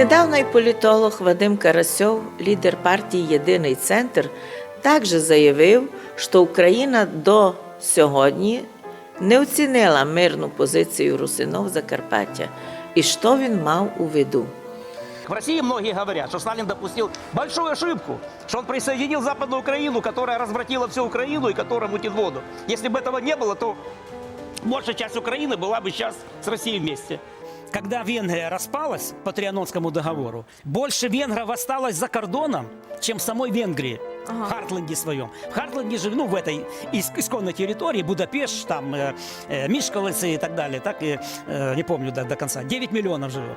Недавно и політолог Вадим Карасьов, лідер партії «Єдиний центр», також заявив, що Україна до сьогодні не оцінила мирну позицію русинов Закарпаття. І що він мав у виду? В России многие говорят, что Сталин допустил большую ошибку, что он присоединил Западную Украину, которая развратила всю Украину и которая мутит воду. Если бы этого не было, то большая часть Украины была бы сейчас с Россией вместе. Когда Венгрия распалась по Трианонскому договору, больше венгров осталось за кордоном, чем в самой Венгрии. В Хартленде своем. В Хартленде же, в этой исконной территории, Будапешт, там, Мишковицы и так далее, так и, не помню до конца, 9 миллионов живет.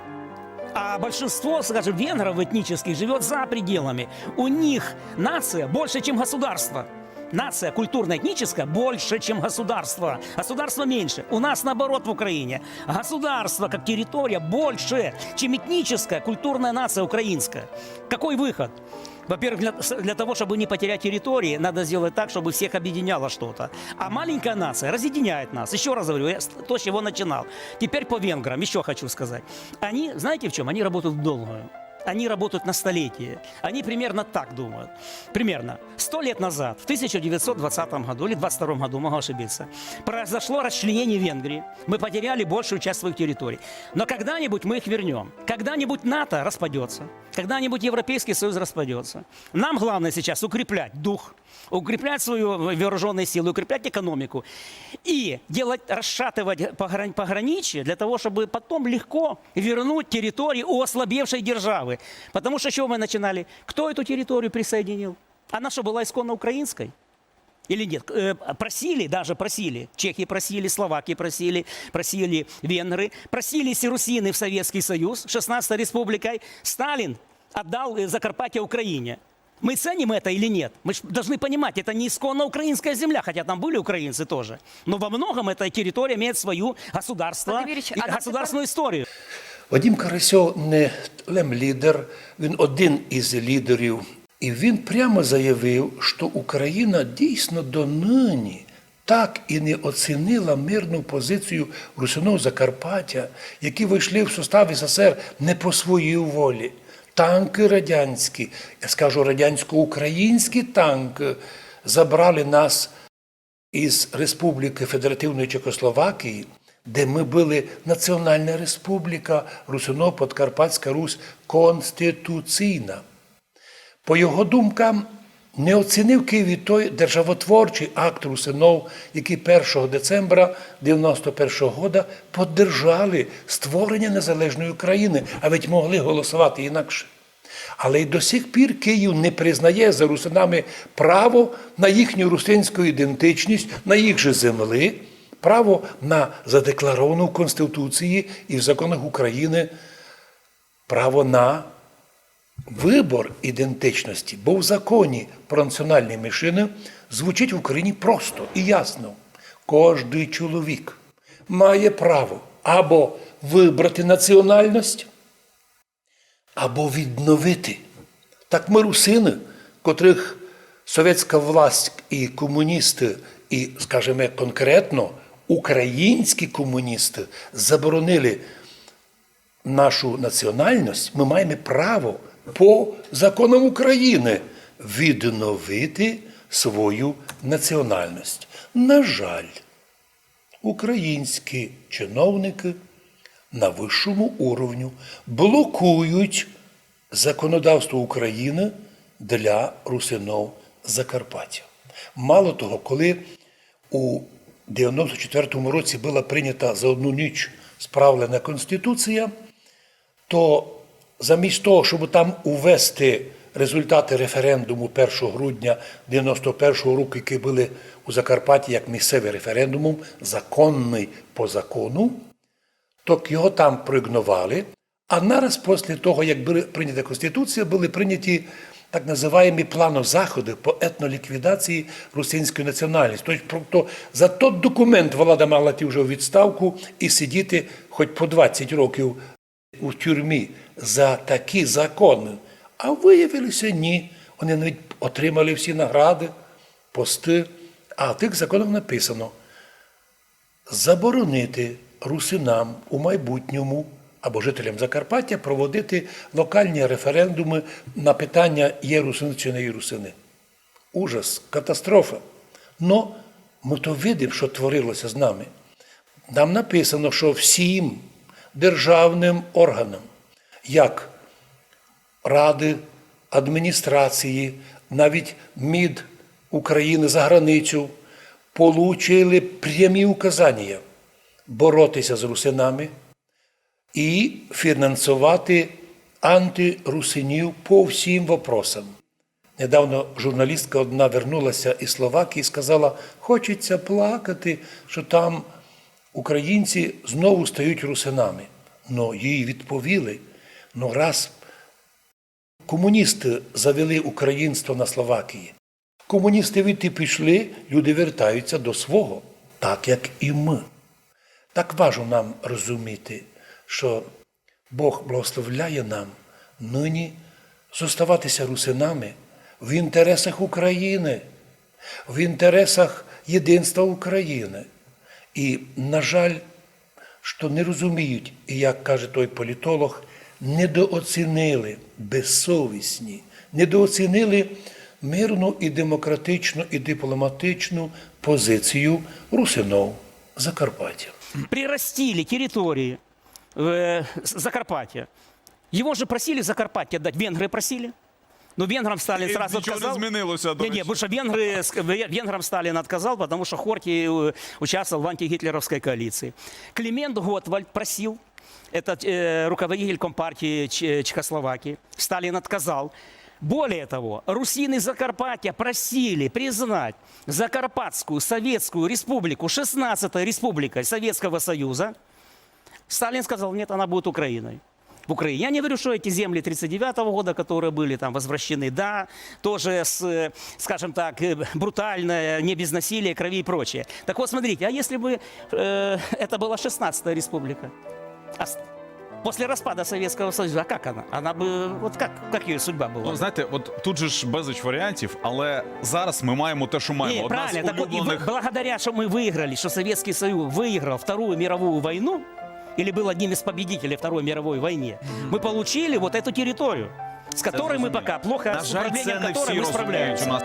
А большинство, скажем, венгров этнических живет за пределами. У них нация больше, чем государство. Нация культурно-этническая больше, чем государство. Государство меньше. У нас наоборот в Украине. Государство как территория больше, чем этническая культурная нация украинская. Какой выход? Во-первых, для того, чтобы не потерять территории, надо сделать так, чтобы всех объединяло что-то. А маленькая нация разъединяет нас. Еще раз говорю, я то, с чего начинал. Теперь по венграм еще хочу сказать. Они, знаете в чем? Они работают в долгую. Они работают на столетие. Они примерно так думают. Примерно 100 лет назад, в 1920 году или 22 году, могу ошибиться, произошло расчленение Венгрии. Мы потеряли большую часть своих территорий. Но когда-нибудь мы их вернем. Когда-нибудь НАТО распадется. Когда-нибудь Европейский Союз распадется. Нам главное сейчас укреплять дух, укреплять свою вооруженные силы, укреплять экономику и расшатывать пограничье для того, чтобы потом легко вернуть территории у ослабевшей державы. Потому что с чего мы начинали? Кто эту территорию присоединил? Она что, была исконно украинской? Или нет? Просили, даже просили. Чехи просили, словаки просили, просили венгры, просились и русины в Советский Союз, 16-й республикой. Сталин отдал Закарпатье Украине. Мы ценим это или нет? Мы должны понимать, это не исконно украинская земля, хотя там были украинцы тоже. Но во многом эта территория имеет свою государственную историю. Вадим Карасьов не лідер, він один із лідерів. І він прямо заявив, що Україна дійсно донині так і не оцінила мирну позицію русинов Закарпаття, які вийшли в состав СССР не по своїй волі. Танки радянські, я скажу радянсько-українські танки, забрали нас із Республіки Федеративної Чехословакії, де ми були Національна Республіка, Русино-Подкарпатська Русь конституційна. По його думкам, не оцінив Київ той державотворчий акт русинов, який 1 децембра 1991 року підтримали створення незалежної України, а ведь могли голосувати інакше. Але й до сих пір Київ не признає за русинами право на їхню русинську ідентичність, на їх же землі, право на задекларовану в Конституції і в законах України право на вибор ідентичності, бо в законі про національні меншини звучить в Україні просто і ясно. Кожний чоловік має право або вибрати національність, або відновити. Так ми русини, котрих совєтська власть і комуністи, і, скажімо, конкретно українські комуністи заборонили нашу національність, ми маємо право по законам України відновити свою національність. На жаль, українські чиновники на вищому уровню блокують законодавство України для русинов Закарпаття. Мало того, коли у 1994 році була прийнята за одну ніч справлена Конституція, то замість того, щоб там увести результати референдуму 1 грудня 1991 року, які були у Закарпатті як місцевий референдум, законний по закону, то його там проігнорували, а нараз після того, як була прийнята Конституція, були прийняті так називаємо плану заходи по етноліквідації русинської національності. Тобто за той документ влада мала йти вже у відставку і сидіти хоч по 20 років у тюрмі за такі закони. А виявилося ні. Вони навіть отримали всі награди, пости. А в тих законах написано заборонити русинам у майбутньому або жителям Закарпаття проводити локальні референдуми на питання є русини чи не є русини. Ужас, катастрофа. Но ми то видимо, що творилося з нами. Там написано, що всім державним органам, як ради, адміністрації, навіть МІД України за границю, получили прямі указання боротися з русинами і фінансувати антирусинів по всім вопросам. Недавно журналістка одна вернулася із Словакії і сказала, хочеться плакати, що там українці знову стають русинами. Но їй відповіли, раз комуністи завели українство на Словакії, комуністи відти пішли, люди вертаються до свого, так як і ми. Так важливо нам розуміти, що Бог благословляє нам нині зоставатися русинами в інтересах України, в інтересах єдинства України. І, на жаль, що не розуміють, і як каже той політолог, недооцінили безсовісні, недооцінили мирну і демократичну і дипломатичну позицію русинов Закарпаття. Прирастили территории Закарпаття. Его же просили Закарпаття дать, венгры просили. Но венграм Сталин сразу Нічого отказал. не змінилося, до Не, речі. потому что венграм Сталин отказал, потому что Хорти участвовал в антигитлеровской коалиции. Климент Готвальд просил, это руководитель Компартии Чехословакии, Сталин отказал. Более того, русины Закарпаття просили признать Закарпатскую Советскую Республику 16-й республикой Советского Союза. Сталин сказал, нет, она будет Украиной. В Украине. Я не говорю, что эти земли 1939 года, которые были там возвращены, да, тоже с, скажем так, брутально, не без насилия, крови и прочее. Так вот, смотрите, а если бы это была 16-я республика? После распада Советского Союза, а как она? Она бы, вот как ее судьба была? Ну, знаєте, от тут же ж безліч варіантів, але зараз ми маємо те, що маємо. Не, Одна з правильно. Так вот, и улюблених... благодаря, что мы выиграли, что Советский Союз выиграл Вторую мировую войну, или был одним из победителей Второй мировой войны, мы получили вот эту территорию, с которой мы пока плохо, На с жаль, управлением це не которой всі мы розуміють. справляемся. У нас